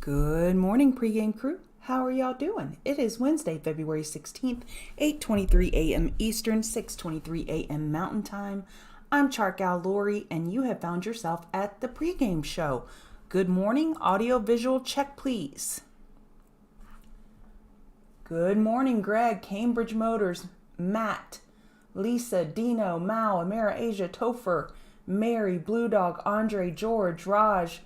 Good morning, pregame crew. How are y'all doing? It is Wednesday, February 16th, 8:23 a.m. Eastern, 6:23 a.m. Mountain Time. I'm Chart Gal Lori, and you have found yourself at the pregame show. Good morning, audio visual check, please. Good morning, Greg, Cambridge Motors, Matt, Lisa, Dino, Mao, Amira, Asia, Topher, Mary, Blue Dog, Andre, George, Raj,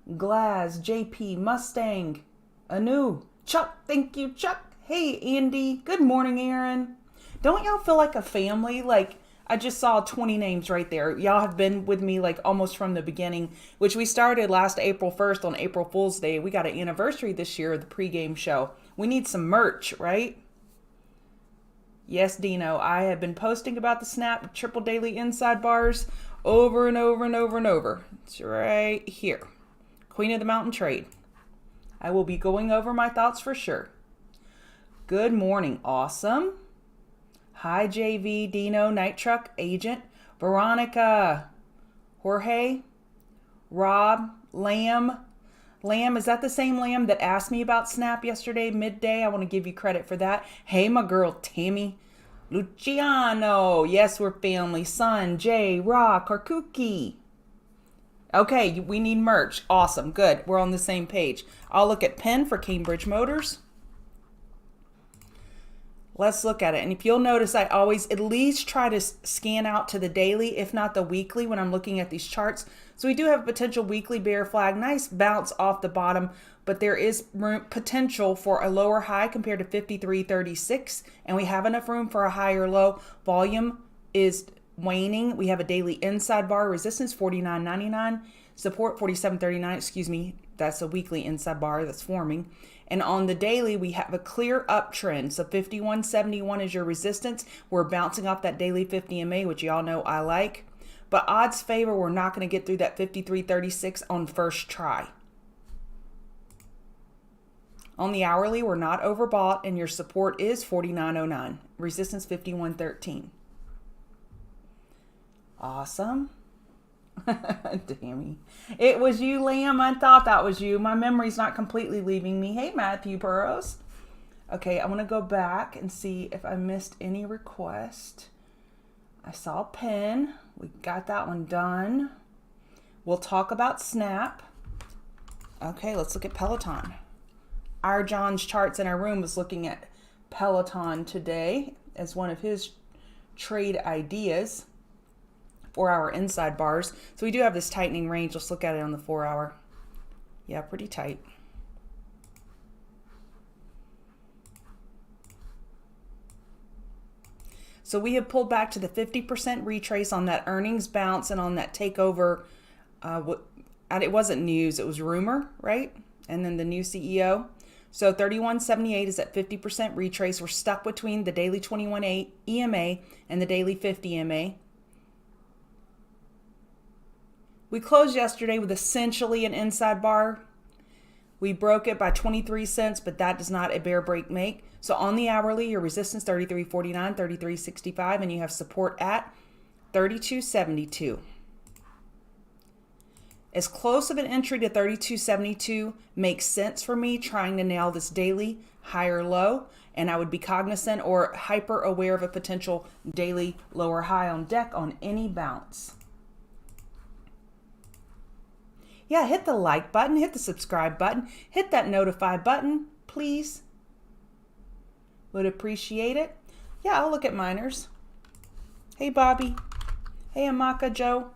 Glaz, JP, Mustang, Anu, Chuck, thank you, Chuck. Hey, Andy. Good morning, Aaron. Don't y'all feel like a family? Like, I just saw 20 names right there. Y'all have been with me like almost from the beginning, which we started last April 1st on April Fool's Day. We got an anniversary this year of the pregame show. We need some merch, right? Yes, Dino, I have been posting about the Snap Triple Daily Inside Bars over and over and over and over. It's right here. Queen of the Mountain Trade. I will be going over my thoughts for sure. Good morning, awesome. Hi, JV, Dino, Night Truck, Agent, Veronica, Jorge, Rob, Lamb. Lamb, is that the same Lamb that asked me about Snap yesterday, midday? I want to give you credit for that. Hey, my girl, Tammy. Luciano, yes, we're family. Son, Jay, Rock, Karkuki. Okay, we need merch. Awesome, good. We're on the same page. I'll look at Penn for Cambridge Motors. Let's look at it. And if you'll notice, I always at least try to scan out to the daily, if not the weekly, when I'm looking at these charts. So we do have a potential weekly bear flag. Nice bounce off the bottom, but there is potential for a lower high compared to 53.36, and we have enough room for a higher low. Volume is waning. We have a daily inside bar resistance 49.99, support 47.39, excuse me, that's a weekly inside bar that's forming. And on the daily, we have a clear uptrend. So 51.71 is your resistance. We're bouncing off that daily 50 MA, which y'all know I like. But odds favor, we're not going to get through that 53.36 on first try. On the hourly, we're not overbought, and your support is 49.09. Resistance 51.13. Awesome. Dammy. It was you, Liam. I thought that was you. My memory's not completely leaving me. Hey, Matthew Burrows. Okay, I want to go back and see if I missed any request. I saw Penn. We got that one done. We'll talk about Snap. Okay, let's look at Peloton. Our John's charts in our room was looking at Peloton today as one of his trade ideas for our inside bars. So we do have this tightening range. Let's look at it on the 4 hour. Yeah, pretty tight. So we have pulled back to the 50% retrace on that earnings bounce and on that takeover. It wasn't news, it was rumor, right? And then the new CEO. So 31.78 is at 50% retrace. We're stuck between the daily 21.8 EMA and the daily 50 EMA. We closed yesterday with essentially an inside bar. We broke it by 23 cents, but that does not a bear break make. So on the hourly, your resistance 33.49, 33.65, and you have support at 32.72. As close of an entry to 32.72 makes sense for me trying to nail this daily higher low, and I would be cognizant or hyper aware of a potential daily lower high on deck on any bounce. Yeah, hit the like button, hit the subscribe button, hit that notify button, please. Would appreciate it. Yeah, I'll look at miners. Hey, Bobby. Hey, Amaka Joe.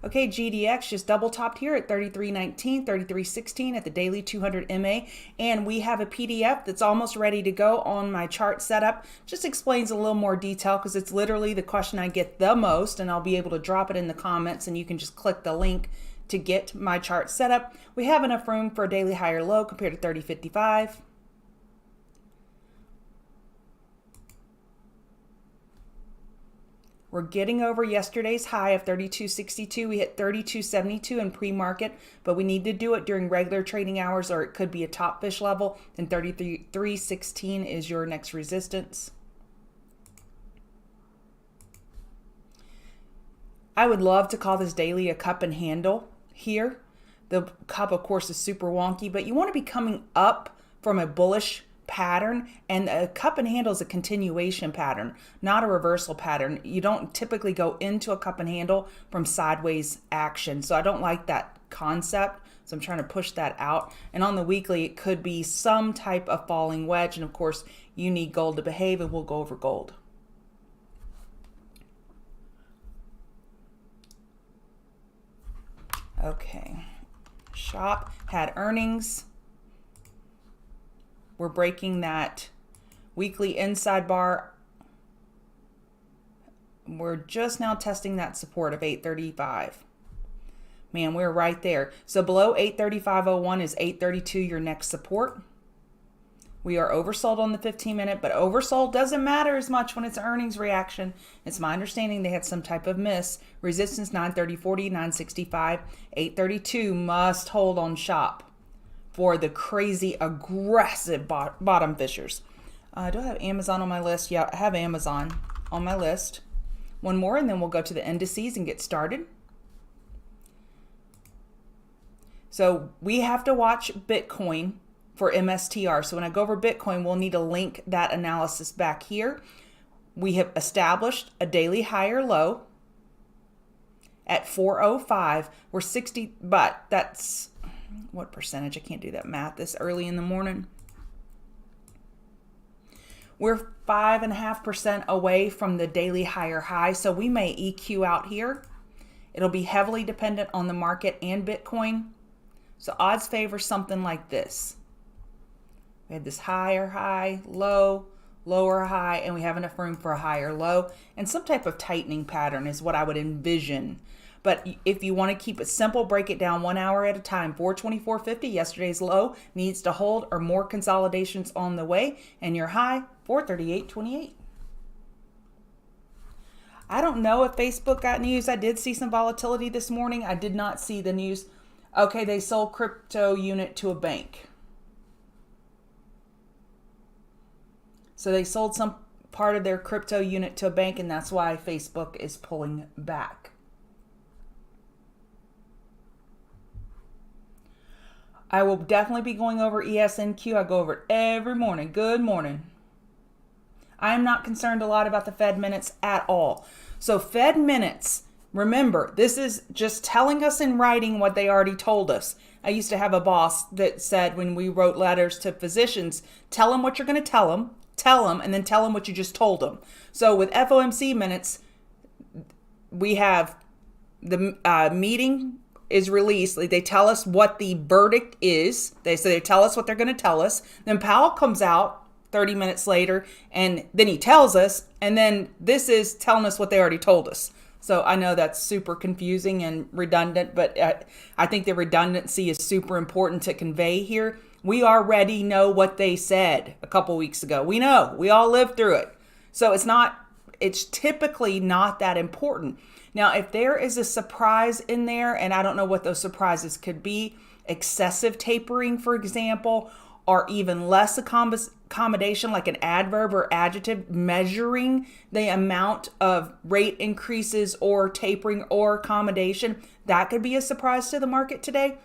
Okay, GDX just double topped here at 33.19, 33.16 at the daily 200 MA. And we have a PDF that's almost ready to go on my chart setup. Just explains a little more detail because it's literally the question I get the most, and I'll be able to drop it in the comments and you can just click the link to get my chart set up. We have enough room for a daily higher low compared to 30.55. We're getting over yesterday's high of 32.62. We hit 32.72 in pre-market, but we need to do it during regular trading hours or it could be a top fish level. And 33.16 is your next resistance. I would love to call this daily a cup and handle here, The cup, of course, is super wonky, but you want to be coming up from a bullish pattern, and a cup and handle is a continuation pattern, not a reversal pattern. You don't typically go into a cup and handle from sideways action. So I don't like that concept. So I'm trying to push that out. And on the weekly, it could be some type of falling wedge. And of course, you need gold to behave, and we'll go over gold. Okay. Shop had earnings. We're breaking that weekly inside bar. We're just now testing that support of 835. Man, we're right there. So below 835.01 is 832, your next support. We are oversold on the 15-minute, but oversold doesn't matter as much when it's an earnings reaction. It's my understanding they had some type of miss. Resistance 930.40, 965, 832 must hold on shop for the crazy aggressive bottom fishers. Do I have Amazon on my list? Yeah, I have Amazon on my list. One more, and then we'll go to the indices and get started. So we have to watch Bitcoin for MSTR. So when I go over Bitcoin, we'll need to link that analysis back here. We have established a daily higher low at 405. We're 60, but that's what percentage? I can't do that math this early in the morning. We're 5.5% away from the daily higher high, so we may EQ out here. It'll be heavily dependent on the market and Bitcoin. So odds favor something like this. We had this higher high, low, lower high, and we have enough room for a higher low. And some type of tightening pattern is what I would envision. But if you want to keep it simple, break it down 1 hour at a time. 424.50, yesterday's low, needs to hold, or more consolidations on the way. And your high, 438.28. I don't know if Facebook got news. I did see some volatility this morning. I did not see the news. Okay, they sold crypto unit to a bank. So they sold some part of their crypto unit to a bank, and that's why Facebook is pulling back. I will definitely be going over ESNQ. I go over it every morning. Good morning. I am not concerned a lot about the Fed minutes at all. So Fed minutes, remember, this is just telling us in writing what they already told us. I used to have a boss that said when we wrote letters to physicians, tell them what you're going to tell them, and then tell them what you just told them. So with FOMC minutes, we have the meeting is released. They tell us what the verdict is. They tell us what they're going to tell us. Then Powell comes out 30 minutes later, and then he tells us, and then this is telling us what they already told us. So I know that's super confusing and redundant, but I think the redundancy is super important to convey here. We already know what they said a couple weeks ago. We know. We all lived through it. So it's typically not that important. Now, if there is a surprise in there, and I don't know what those surprises could be, excessive tapering, for example, or even less accommodation, like an adverb or adjective measuring the amount of rate increases or tapering or accommodation, that could be a surprise to the market today.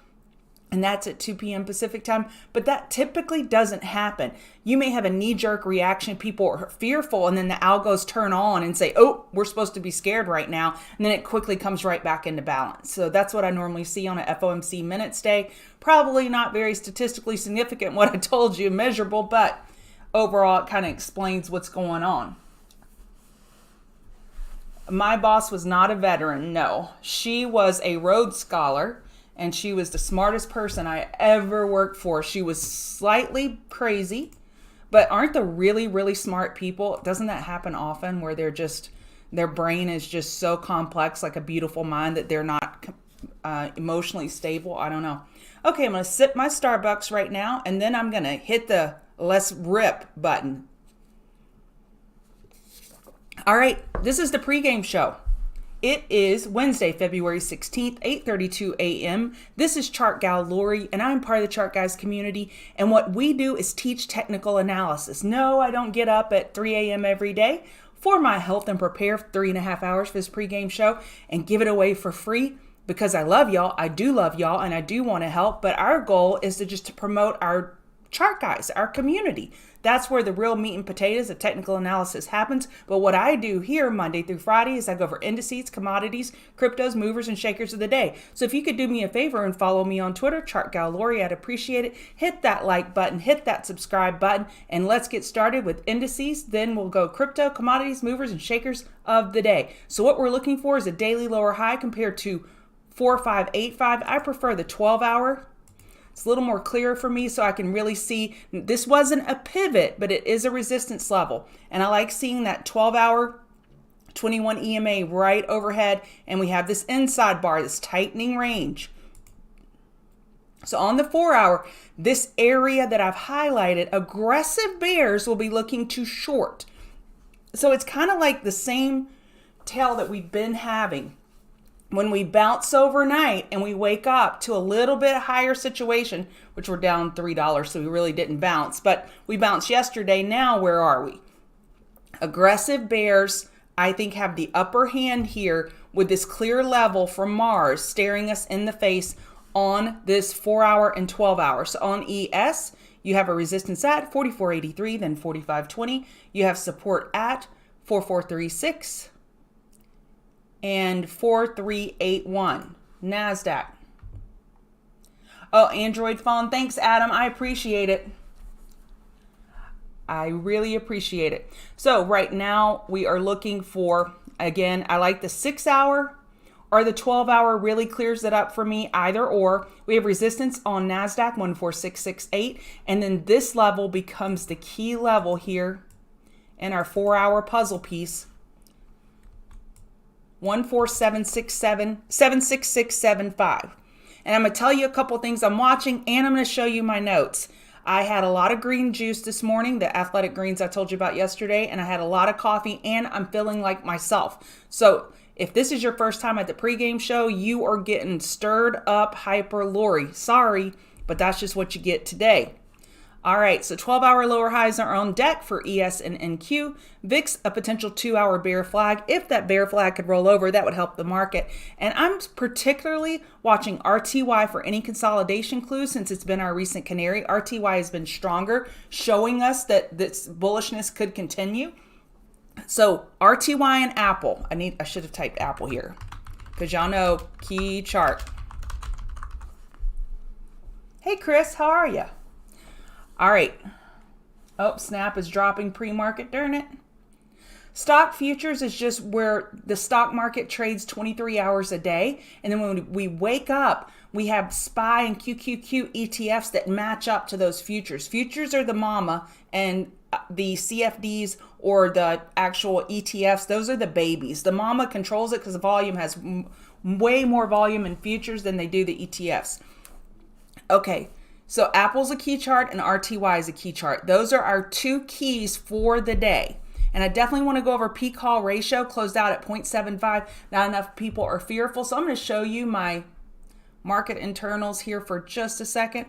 And that's at 2 p.m. Pacific time. But that typically doesn't happen. You may have a knee-jerk reaction. People are fearful, and then the algos turn on and say, oh, we're supposed to be scared right now. And then it quickly comes right back into balance. So that's what I normally see on a FOMC minutes day. Probably not very statistically significant, what I told you, measurable, but overall it kind of explains what's going on. My boss was not a veteran, no. She was a Rhodes Scholar. And she was the smartest person I ever worked for. She was slightly crazy, but aren't the really, really smart people, doesn't that happen often where their brain is just so complex, like a beautiful mind, that they're not emotionally stable? I don't know. Okay, I'm going to sip my Starbucks right now, and then I'm going to hit the let's rip button. All right, this is the pregame show. It is Wednesday, February 16th, 8:32 a.m. This is Chart Gal Lori, and I'm part of the Chart Guys community. And what we do is teach technical analysis. No, I don't get up at 3 a.m. every day for my health and prepare 3.5 hours for this pregame show and give it away for free. because I love y'all. I do love y'all and I do want to help, but our goal is to promote our chart guys, our community. That's where the real meat and potatoes of technical analysis happens. But what I do here Monday through Friday is I go over indices, commodities, cryptos, movers, and shakers of the day. So if you could do me a favor and follow me on Twitter, Chart Gal Lori, I'd appreciate it. Hit that like button, hit that subscribe button, and let's get started with indices. Then we'll go crypto, commodities, movers, and shakers of the day. So what we're looking for is a daily lower high compared to 4585. I prefer the 12-hour. It's a little more clear for me so I can really see. This wasn't a pivot, but it is a resistance level. And I like seeing that 12-hour 21 EMA right overhead. And we have this inside bar, this tightening range. So on the 4-hour, this area that I've highlighted, aggressive bears will be looking to short. So it's kind of like the same tail that we've been having. When we bounce overnight and we wake up to a little bit higher situation, which we're down $3, so we really didn't bounce, but we bounced yesterday. Now, where are we? Aggressive bears, I think, have the upper hand here with this clear level from Mars staring us in the face on this 4-hour and 12-hour. So on ES, you have a resistance at 44.83, then 45.20. You have support at 4436. And 4381. NASDAQ. Oh, Android phone. Thanks, Adam. I appreciate it. I really appreciate it. So right now we are looking for, again, I like the 6-hour or the 12-hour really clears it up for me, either or. We have resistance on NASDAQ 14668. And then this level becomes the key level here in our 4-hour puzzle piece. 14767 and I'm going to tell you a couple things I'm watching, and I'm going to show you my notes. I had a lot of green juice this morning, the athletic greens I told you about yesterday, and I had a lot of coffee, and I'm feeling like myself. So if this is your first time at the pregame show, you are getting stirred up hyper Lori. Sorry, but that's just what you get today. All right, so 12-hour lower highs are on deck for ES and NQ. VIX, a potential 2-hour bear flag. If that bear flag could roll over, that would help the market. And I'm particularly watching RTY for any consolidation clues since it's been our recent canary. RTY has been stronger, showing us that this bullishness could continue. So RTY and Apple. I should have typed Apple here because y'all know key chart. Hey, Chris, how are you? All right. Oh, Snap is dropping pre-market, darn it. Stock futures is just where the stock market trades 23 hours a day. And then when we wake up, we have SPY and QQQ ETFs that match up to those futures. Futures are the mama, and the CFDs or the actual ETFs, those are the babies. The mama controls it because the volume has way more volume in futures than they do the ETFs. Okay. So Apple's a key chart and RTY is a key chart. Those are our two keys for the day. And I definitely want to go over P-call ratio, closed out at 0.75. Not enough people are fearful. So I'm going to show you my market internals here for just a second.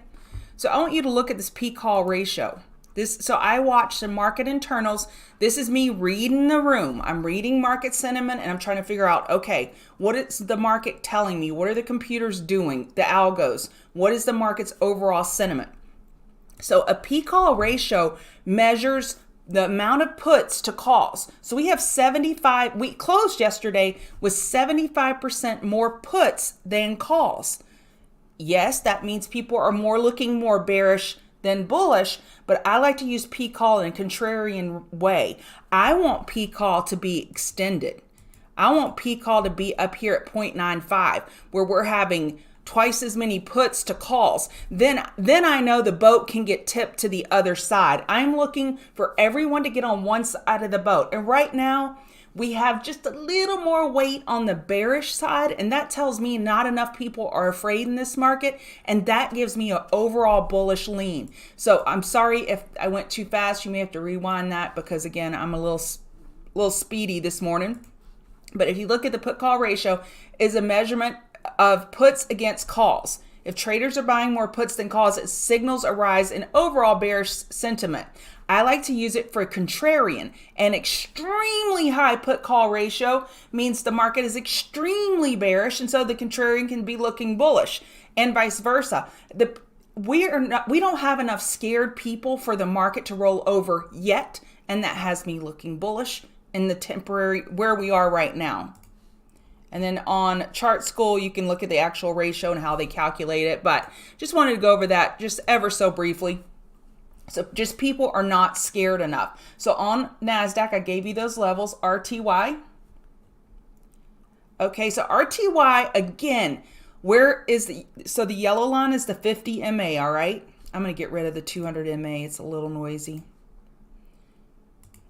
So I want you to look at this P-call ratio. So I watch some market internals. This is me reading the room. I'm reading market sentiment and I'm trying to figure out, okay, what is the market telling me? What are the computers doing? The algos. What is the market's overall sentiment? So a P-call ratio measures the amount of puts to calls. So we have 75, we closed yesterday with 75% more puts than calls. Yes, that means people are looking more bearish than bullish, but I like to use P-call in a contrarian way. I want P-call to be extended. I want P-call to be up here at 0.95, where we're having twice as many puts to calls. Then I know the boat can get tipped to the other side. I'm looking for everyone to get on one side of the boat. And right now, we have just a little more weight on the bearish side, and that tells me not enough people are afraid in this market, and that gives me an overall bullish lean. So I'm sorry if I went too fast. You may have to rewind that because, again, I'm a little speedy this morning. But if you look at the put-call ratio, is a measurement of puts against calls. If traders are buying more puts than calls, it signals a rise in overall bearish sentiment. I like to use it for contrarian. An extremely high put call ratio means the market is extremely bearish, and so the contrarian can be looking bullish, and vice versa. We don't have enough scared people for the market to roll over yet, and that has me looking bullish in the temporary where we are right now. And then on Chart School, you can look at the actual ratio and how they calculate it, but just wanted to go over that just ever so briefly. So just people are not scared enough. So on NASDAQ, I gave you those levels, RTY. Okay, so RTY, again, where is so the yellow line is the 50 MA, all right? I'm going to get rid of the 200 MA. It's a little noisy.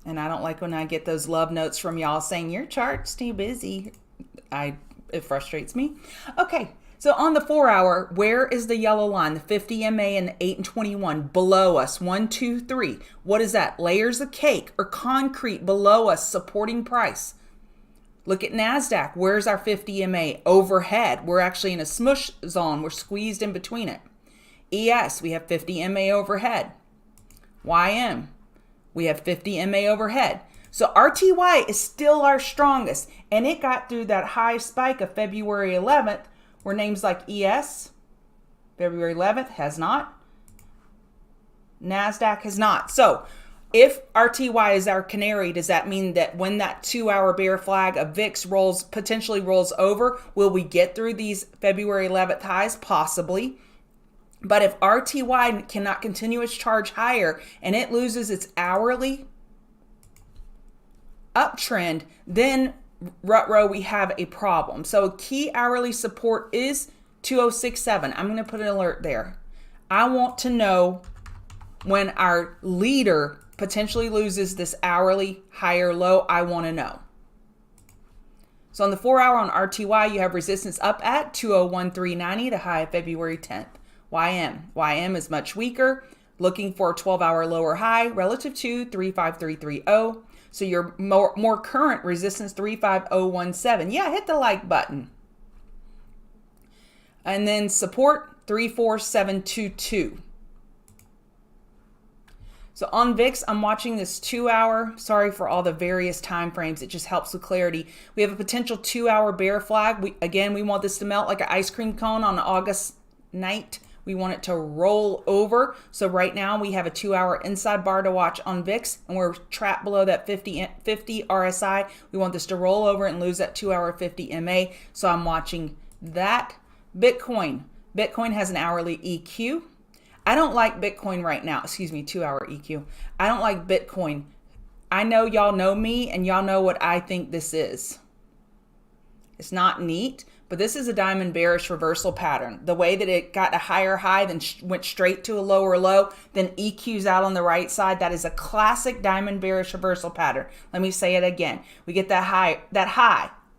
And I don't like when I get those love notes from y'all saying, your chart's too busy. It frustrates me. Okay. So on the 4 hour, where is the yellow line? The 50 MA and the 8 and 21 below us. 1, 2, 3. What is that? Layers of cake or concrete below us supporting price. Look at NASDAQ. Where's our 50 MA? Overhead. We're actually in a smush zone. We're squeezed in between it. ES, we have 50 MA overhead. YM, we have 50 MA overhead. So RTY is still our strongest. And it got through that high spike of February 11th, where names like ES, February 11th, has not. NASDAQ has not. So if RTY is our canary, does that mean that when that 2 hour bear flag of VIX potentially rolls over, will we get through these February 11th highs? Possibly. But if RTY cannot continue its charge higher and it loses its hourly uptrend, then Rutro, we have a problem. So key hourly support is 2067. I'm going to put an alert there. I want to know when our leader potentially loses this hourly higher low. I want to know. So on the 4 hour on RTY, you have resistance up at 201390, the high of February 10th. YM is much weaker, looking for a 12 hour lower high relative to 35330. So your more current resistance 35017. Yeah, hit the like button. And then support 34722. So on VIX, I'm watching this 2 hour. Sorry for all the various time frames. It just helps with clarity. We have a potential 2 hour bear flag. We want this to melt like an ice cream cone on August night. We want it to roll over. So right now we have a 2 hour inside bar to watch on VIX, and we're trapped below that 50 RSI. We want this to roll over and lose that 2 hour 50 MA. So I'm watching that. Bitcoin has an hourly EQ. I don't like Bitcoin right now. 2 hour EQ. I don't like Bitcoin. I know y'all know me and y'all know what I think this is. It's not neat, but this is a diamond bearish reversal pattern. The way that it got a higher high, then went straight to a lower low, then EQs out on the right side. That is a classic diamond bearish reversal pattern. Let me say it again. We get that high,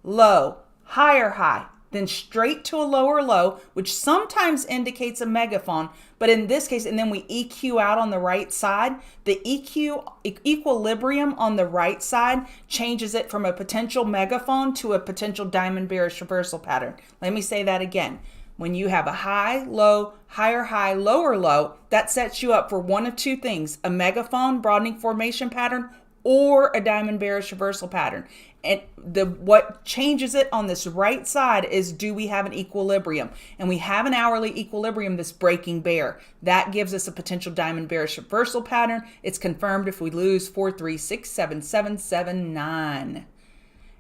low, higher high, then straight to a lower low, which sometimes indicates a megaphone, but in this case, and then we EQ out on the right side. The equilibrium on the right side changes it from a potential megaphone to a potential diamond bearish reversal pattern. Let me say that again. When you have a high, low, higher high, lower low, that sets you up for one of two things: a megaphone broadening formation pattern or a diamond bearish reversal pattern. And what changes it on this right side is, do we have an equilibrium? And we have an hourly equilibrium that's breaking bear. That gives us a potential diamond bearish reversal pattern. It's confirmed if we lose 4367779.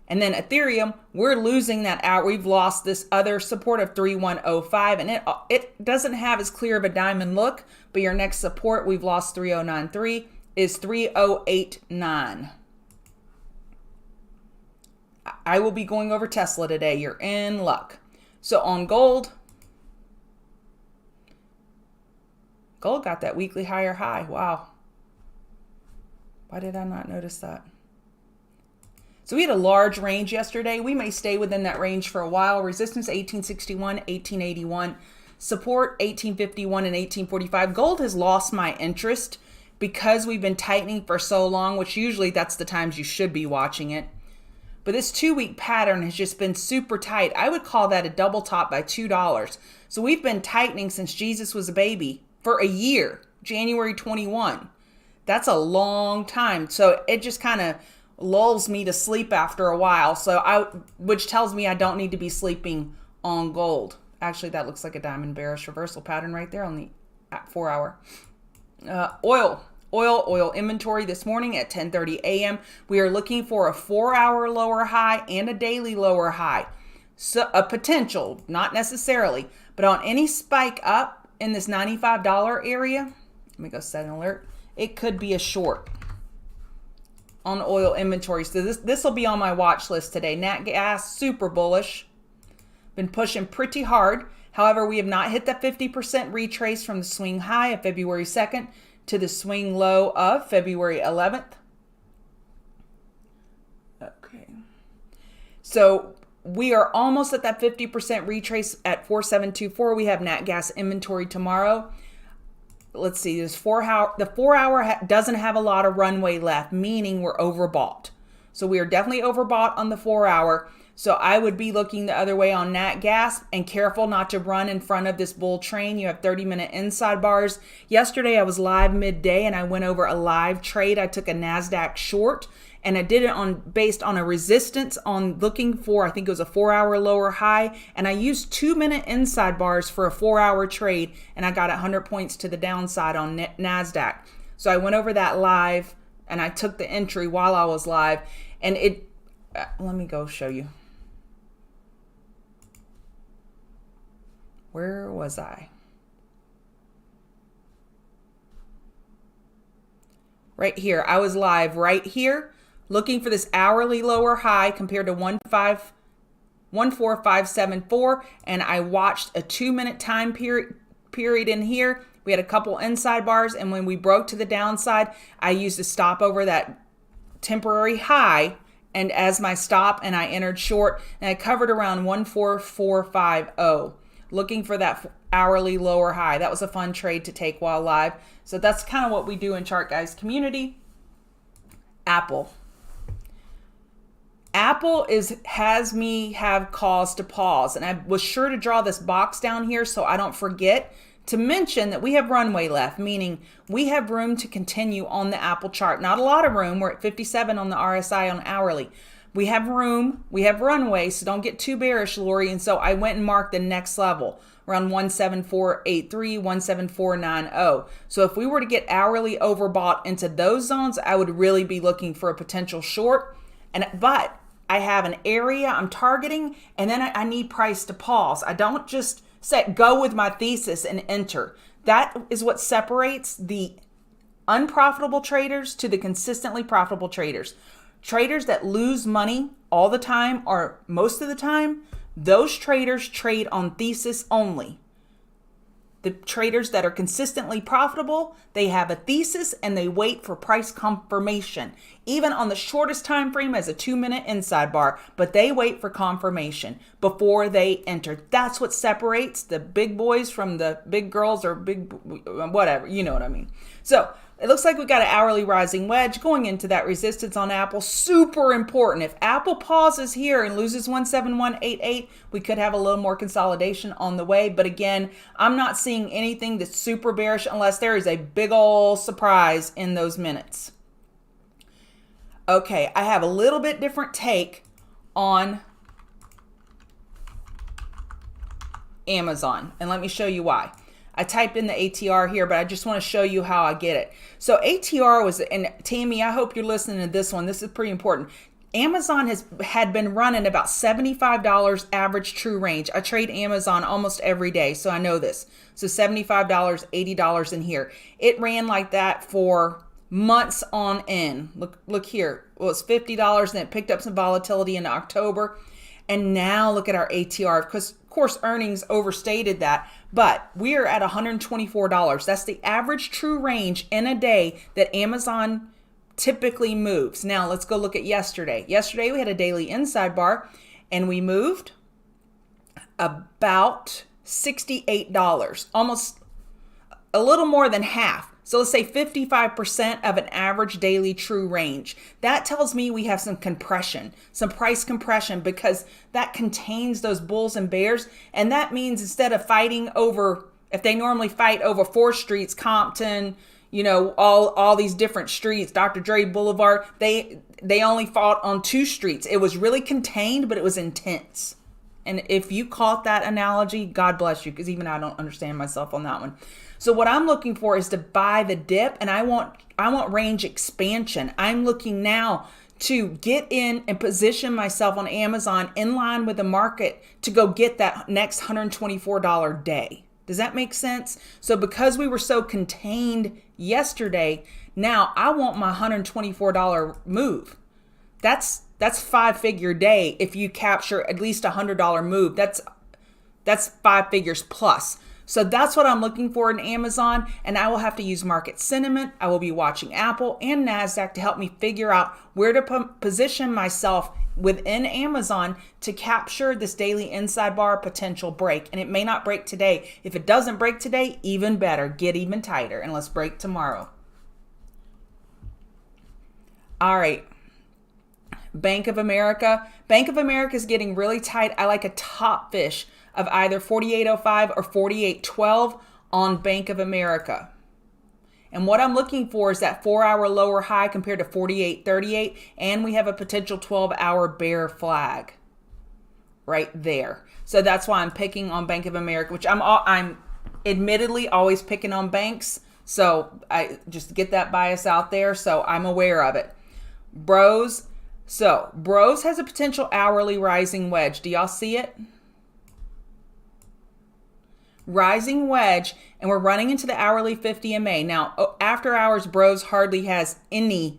And then Ethereum, we're losing that out. We've lost this other support of 3105, and it doesn't have as clear of a diamond look, but your next support, we've lost 3093, is 3089. I will be going over Tesla today. You're in luck. So on gold got that weekly higher high. Wow. Why did I not notice that? So we had a large range yesterday. We may stay within that range for a while. Resistance 1861, 1881. Support 1851 and 1845. Gold has lost my interest because we've been tightening for so long, which usually that's the times you should be watching it. but this 2-week pattern has just been super tight. I would call that a double top by $2. So we've been tightening since Jesus was a baby for a year, January 21. That's a long time. So it just kind of lulls me to sleep after a while. Which tells me I don't need to be sleeping on gold. Actually, that looks like a diamond bearish reversal pattern right there on the 4 hour. Oil inventory this morning at 10:30 a.m. We are looking for a 4 hour lower high and a daily lower high. So a potential, not necessarily, but on any spike up in this $95 area, let me go set an alert. It could be a short on oil inventory. So this will be on my watch list today. Nat gas, super bullish. Been pushing pretty hard. However, we have not hit that 50% retrace from the swing high of February 2nd to the swing low of February 11th. Okay. So we are almost at that 50% retrace at 4724. We have nat gas inventory tomorrow. Let's see, the 4 hour doesn't have a lot of runway left, meaning we're overbought. So we are definitely overbought on the 4 hour. So I would be looking the other way on nat gas and careful not to run in front of this bull train. You have 30-minute inside bars. Yesterday I was live midday and I went over a live trade. I took a NASDAQ short and I did it based on a resistance on looking for, I think it was a 4 hour lower high. And I used 2-minute inside bars for a 4 hour trade and I got 100 points to the downside on NASDAQ. So I went over that live and I took the entry while I was live and let me go show you. Where was I? Right here. I was live right here looking for this hourly lower high compared to 14574 and I watched a 2-minute time period in here. We had a couple inside bars and when we broke to the downside, I used a stop over that temporary high and as my stop and I entered short and I covered around 14450. Looking for that hourly lower high. That was a fun trade to take while live. So that's kind of what we do in Chart Guys community. Apple has me have cause to pause. And I was sure to draw this box down here so I don't forget to mention that we have runway left, meaning we have room to continue on the Apple chart. Not a lot of room. We're at 57 on the RSI on hourly. We have room, we have runway, so don't get too bearish, Lori. And so I went and marked the next level around 17483, 17490. So if we were to get hourly overbought into those zones, I would really be looking for a potential short. But I have an area I'm targeting, and then I need price to pause. I don't just go with my thesis and enter. That is what separates the unprofitable traders to the consistently profitable traders. Traders that lose money all the time or most of the time, those traders trade on thesis only. The traders that are consistently profitable, they have a thesis and they wait for price confirmation, even on the shortest time frame as a 2-minute inside bar, but they wait for confirmation before they enter. That's what separates the big boys from the big girls or big whatever, you know what I mean. So it looks like we got an hourly rising wedge going into that resistance on Apple. Super important. If Apple pauses here and loses 17188, we could have a little more consolidation on the way. But again, I'm not seeing anything that's super bearish unless there is a big old surprise in those minutes. Okay, I have a little bit different take on Amazon. And let me show you why. I typed in the ATR here, but I just want to show you how I get it. So ATR was, and Tammy, I hope you're listening to this one. This is pretty important. Amazon had been running about $75 average true range. I trade Amazon almost every day, so I know this. So $75, $80 in here. It ran like that for months on end. Look here. Well, it was $50 and it picked up some volatility in October. And now look at our ATR, because of course earnings overstated that, but we are at $124. That's the average true range in a day that Amazon typically moves. Now let's go look at yesterday. Yesterday we had a daily inside bar and we moved about $68, almost a little more than half. So let's say 55% of an average daily true range. That tells me we have some compression, some price compression, because that contains those bulls and bears. And that means instead of fighting over, if they normally fight over 4 streets, Compton, all these different streets, Dr. Dre Boulevard, they only fought on 2 streets. It was really contained, but it was intense. And if you caught that analogy, God bless you, because even I don't understand myself on that one. So what I'm looking for is to buy the dip, and I want range expansion. I'm looking now to get in and position myself on Amazon in line with the market to go get that next $124 day. Does that make sense? So because we were so contained yesterday, now I want my $124 move. That's 5-figure day. If you capture at least $100 move, that's 5 figures plus. So that's what I'm looking for in Amazon, and I will have to use market sentiment. I will be watching Apple and NASDAQ to help me figure out where to position myself within Amazon to capture this daily inside bar potential break. And it may not break today. If it doesn't break today, even better, get even tighter, and let's break tomorrow. All right. Bank of America. Bank of America is getting really tight. I like a top fish of either 48.05 or 48.12 on Bank of America. And what I'm looking for is that 4-hour lower high compared to 48.38, and we have a potential 12-hour bear flag right there. So that's why I'm picking on Bank of America, which I'm admittedly always picking on banks. So I just get that bias out there, so I'm aware of it. Bros. So Bros has a potential hourly rising wedge. Do y'all see it? Rising wedge, and we're running into the hourly 50 MA. Now, after hours, Bros hardly has any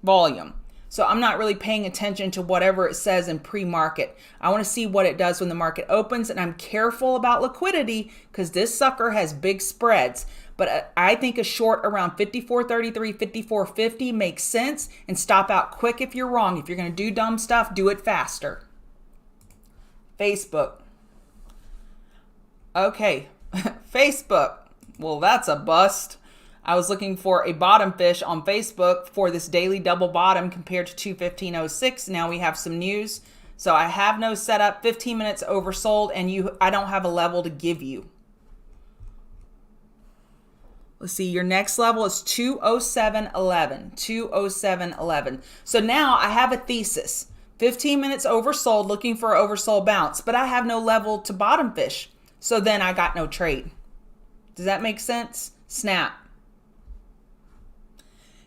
volume. So I'm not really paying attention to whatever it says in pre-market. I want to see what it does when the market opens, and I'm careful about liquidity because this sucker has big spreads. But I think a short around 54.33, 54.50 makes sense, and stop out quick if you're wrong. If you're going to do dumb stuff, do it faster. Facebook. Okay, Facebook. Well, that's a bust. I was looking for a bottom fish on Facebook for this daily double bottom compared to 215.06. Now we have some news. So I have no setup, 15 minutes oversold, and I don't have a level to give you. Let's see, your next level is 207.11, 207.11. So now I have a thesis. 15 minutes oversold, looking for an oversold bounce, but I have no level to bottom fish. So then I got no trade. Does that make sense? Snap.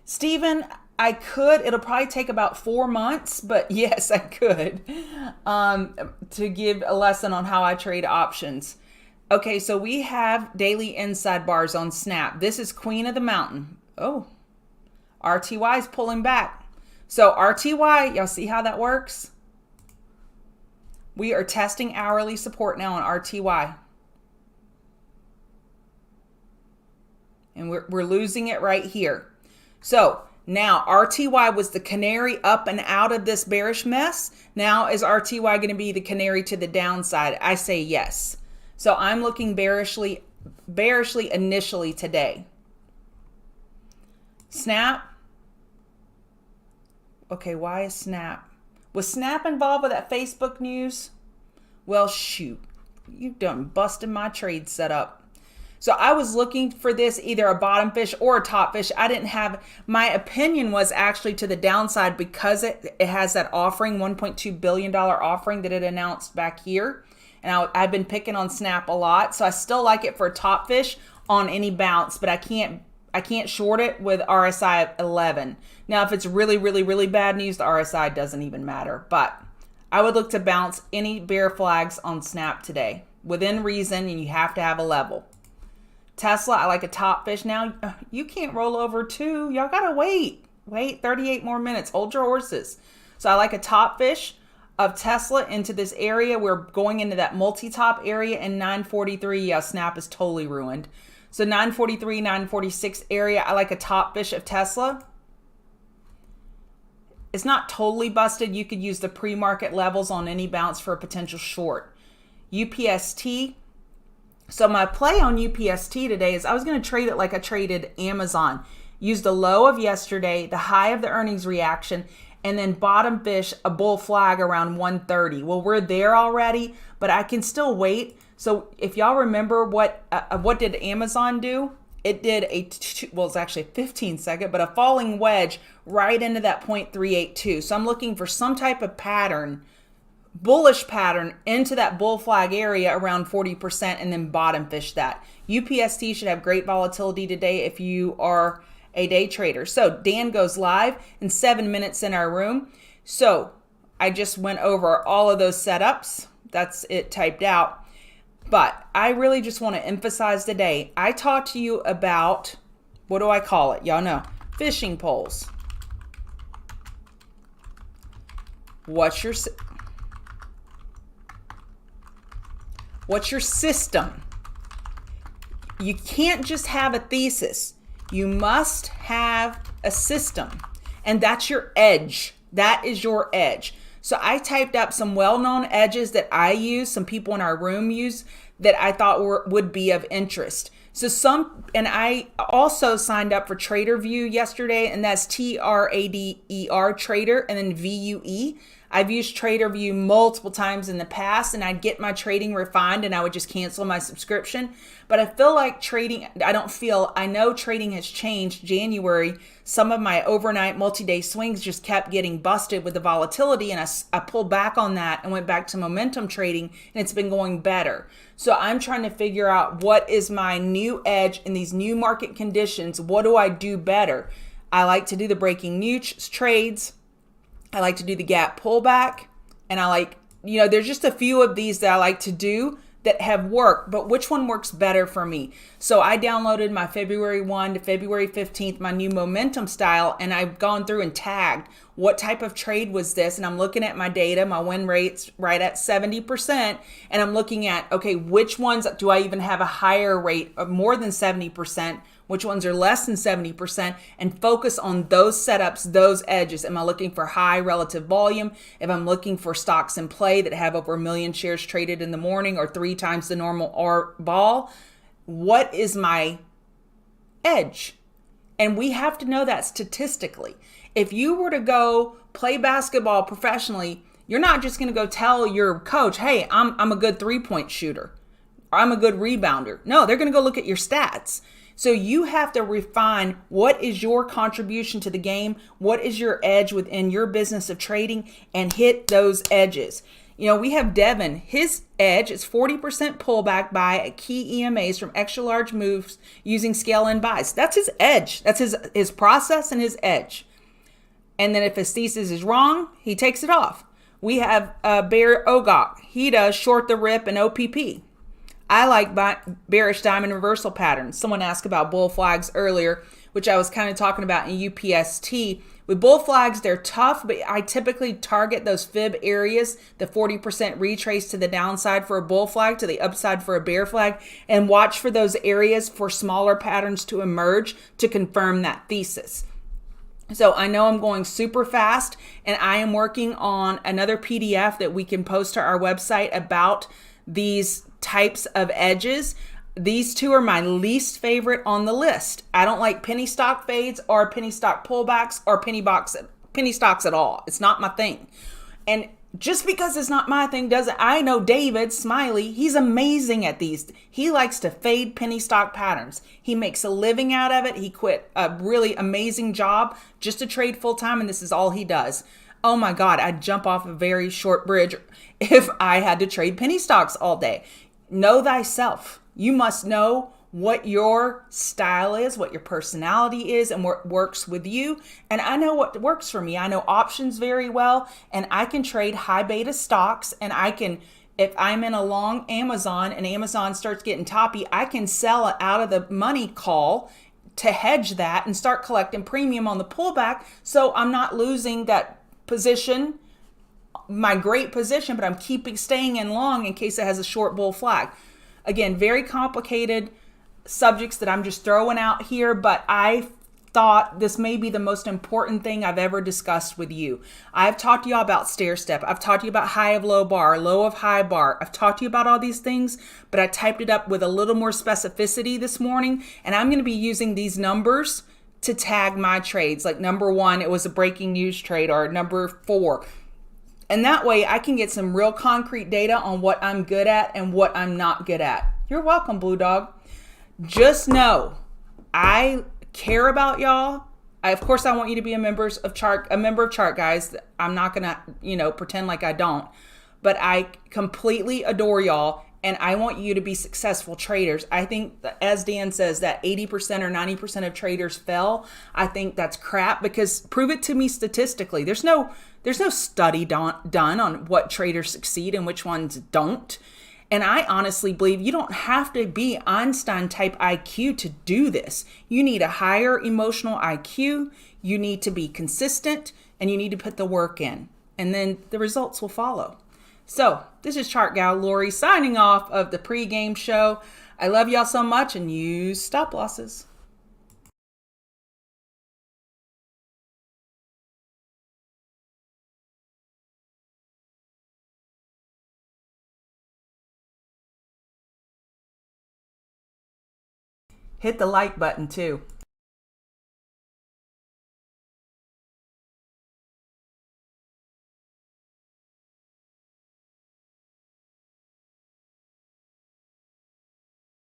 Steven, I could. It'll probably take about 4 months, but yes, I could. To give a lesson on how I trade options. Okay, so we have daily inside bars on Snap. This is Queen of the Mountain. Oh, RTY is pulling back. So RTY, y'all see how that works? We are testing hourly support now on RTY. And we're losing it right here. So now RTY was the canary up and out of this bearish mess. Now is RTY going to be the canary to the downside? I say yes. So I'm looking bearishly initially today. Snap. Okay, why is Snap? Was Snap involved with that Facebook news? Well, shoot. You've done busted my trade setup. So I was looking for this, either a bottom fish or a top fish. I didn't have, my opinion was actually to the downside because it has that offering, $1.2 billion offering that it announced back here. And I've been picking on Snap a lot. So I still like it for a top fish on any bounce, but I can't short it with RSI at 11. Now, if it's really, really, really bad news, the RSI doesn't even matter. But I would look to bounce any bear flags on Snap today within reason, and you have to have a level. Tesla, I like a top fish. Now, you can't roll over too. Y'all got to wait. Wait 38 more minutes. Hold your horses. So I like a top fish of Tesla into this area. We're going into that multi-top area in 943. Yeah, Snap is totally ruined. So 943, 946 area. I like a top fish of Tesla. It's not totally busted. You could use the pre-market levels on any bounce for a potential short. UPST. So my play on UPST today is I was going to trade it like I traded Amazon. Used the low of yesterday, the high of the earnings reaction, and then bottom fish a bull flag around 130. Well, we're there already, but I can still wait. So if y'all remember what did Amazon do? It did it's actually a 15 second, but a falling wedge right into that 0.382. So I'm looking for some type of pattern, bullish pattern into that bull flag area around 40% and then bottom fish that. UPST should have great volatility today if you are a day trader. So Dan goes live in 7 minutes in our room. So I just went over all of those setups. That's it typed out. But I really just want to emphasize today, I talked to you about, what do I call it? Y'all know, fishing poles. What's your system? You can't just have a thesis. You must have a system, and that's your edge. That is your edge. So I typed up some well-known edges that I use, some people in our room use, that I thought would be of interest. And I also signed up for TraderView yesterday, and that's TRADER, Trader, and then VUE. I've used TraderView multiple times in the past, and I'd get my trading refined and I would just cancel my subscription. But I feel like I know trading has changed. January, some of my overnight multi-day swings just kept getting busted with the volatility, and I pulled back on that and went back to momentum trading, and it's been going better. So I'm trying to figure out what is my new edge in these new market conditions. What do I do better? I like to do the breaking news trades. I like to do the gap pullback, and there's just a few of these that I like to do that have worked, but which one works better for me? So I downloaded my February 1 to February 15th, my new momentum style, and I've gone through and tagged what type of trade was this, and I'm looking at my data, my win rate's right at 70%, and I'm looking at, okay, which ones do I even have a higher rate of more than 70%? Which ones are less than 70%, and focus on those setups, those edges. Am I looking for high relative volume? If I'm looking for stocks in play that have over 1 million shares traded in the morning or 3 times the normal R ball, what is my edge? And we have to know that statistically. If you were to go play basketball professionally, you're not just going to go tell your coach, hey, I'm a good 3-point shooter, or I'm a good rebounder. No, they're going to go look at your stats. So you have to refine what is your contribution to the game, what is your edge within your business of trading, and hit those edges. We have Devin. His edge is 40% pullback buy at key EMAs from extra large moves using scale and buys. That's his edge. That's his process and his edge. And then if his thesis is wrong, he takes it off. We have Bear Ogok. He does short the rip and OPP. I like bearish diamond reversal patterns. Someone asked about bull flags earlier, which I was kind of talking about in UPST. With bull flags, they're tough, but I typically target those fib areas, the 40% retrace to the downside for a bull flag, to the upside for a bear flag, and watch for those areas for smaller patterns to emerge to confirm that thesis. So I know I'm going super fast, and I am working on another PDF that we can post to our website about these types of edges. These two are my least favorite on the list. I don't like penny stock fades or penny stock pullbacks or penny stocks at all. It's not my thing. And just because it's not my thing I know David Smiley, he's amazing at these. He likes to fade penny stock patterns. He makes a living out of it. He quit a really amazing job just to trade full time, and this is all he does. Oh my God, I'd jump off a very short bridge if I had to trade penny stocks all day. Know thyself. You must know what your style is, what your personality is, and what works with you. And I know what works for me. I know options very well, and I can trade high beta stocks, and if I'm in a long Amazon and Amazon starts getting toppy, I can sell it out of the money call to hedge that and start collecting premium on the pullback, so I'm not losing that position, my great position, but I'm staying in long in case it has a short bull flag. Again, very complicated subjects that I'm just throwing out here, but I thought this may be the most important thing I've ever discussed with you. I've talked to y'all about stair step. I've talked to you about high of low bar, low of high bar. I've talked to you about all these things, but I typed it up with a little more specificity this morning, and I'm going to be using these numbers to tag my trades. Like number 1, it was a breaking news trade, or number 4. And that way I can get some real concrete data on what I'm good at and what I'm not good at. You're welcome, Blue Dog. Just know I care about y'all. Of course, I want you to be a member of Chart Guys. I'm not gonna, pretend like I don't. But I completely adore y'all, and I want you to be successful traders. I think, as Dan says, that 80% or 90% of traders fail. I think that's crap, because prove it to me statistically. There's no study done on what traders succeed and which ones don't. And I honestly believe you don't have to be Einstein type IQ to do this. You need a higher emotional IQ. You need to be consistent, and you need to put the work in, and then the results will follow. So this is Chart Gal Lori signing off of the pregame show. I love y'all so much, and use stop losses. Hit the like button too.